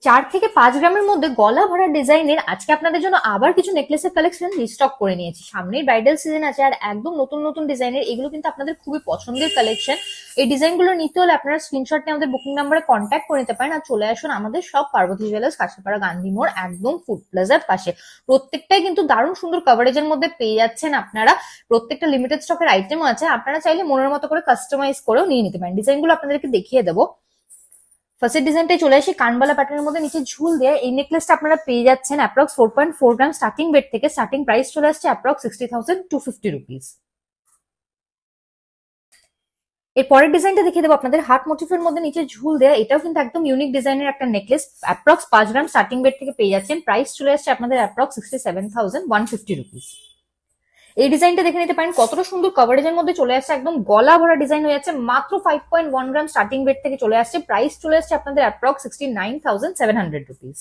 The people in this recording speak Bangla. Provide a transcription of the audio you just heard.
4 থেকে 5 গ্রামের মধ্যে গলা ভরা ডিজাইনের আজকে আপনাদের জন্য আবার কিছু নেকলেসের কালেকশন রিস্টক করে নিয়েছি। সামনেই ব্রাইডাল সিজন আছে আর একদম নতুন নতুন ডিজাইনের এগুলো কিন্তু আপনাদের খুবই পছন্দের কালেকশন। এই ডিজাইনগুলো নিতে হলে আপনারা স্ক্রিনশট নিয়ে আমাদের বুকিং নাম্বারে কন্ট্যাক্ট করে নিতে পারেন আর চলে আসুন আমাদের সব পার্বতী জুয়েলার্স, কাঁচরাপাড়া, গান্ধী মোড়, একদম ফুড প্লাজার পাশে। প্রত্যেকটাই কিন্তু দারুণ সুন্দর কভারেজের মধ্যে পেয়ে যাচ্ছেন আপনারা। প্রত্যেকটা লিমিটেড স্টকের আইটেমও আছে, আপনারা চাইলে মনের মতো করে কাস্টমাইজ করেও নিয়ে নিতে পারেন। ডিজাইনগুলো আপনাদেরকে দেখিয়ে দেবো। ফার্স্টের ডিজাইনটাই চলে আসি কানবালা প্যাটার্নের মধ্যে নিচে ঝুল দেয়। এই নেকলেসটা আপনারা পেয়ে যাচ্ছেন অ্যাপ্রক্স 4.4 গ্রাম স্টার্টিং ওয়েট থেকে। স্টার্টিং প্রাইস চলে আসছে অ্যাপ্রক্স 60,250 রুপিস। এর পরের ডিজাইনটা দেখিয়ে দেবো আপনাদের হার্ট মোটিফের মধ্যে নিচে ঝুল দেয়া। এটাও কিন্তু একদম ইউনিক ডিজাইনের একটা নেকলেস। অ্যাপ্রক্স 5 গ্রাম স্টার্টিং ওয়েট থেকে পেয়ে যাচ্ছেন। প্রাইস চলে আসছে আপনাদের অ্যাপ্রক্স 67,150 রুপিস। এই ডিজাইনটা দেখে নিতে পারেন কতটা সুন্দর কভারেজের মধ্যে চলে আসছে, একদম গলা ভরা ডিজাইন হয়ে যাচ্ছে। মাত্র 5.1 গ্রাম স্টার্টিং ওয়েট থেকে চলে আসছে। প্রাইস চলে আসছে আপনাদের অ্যাপ্রক্স 69,700 রুপিস।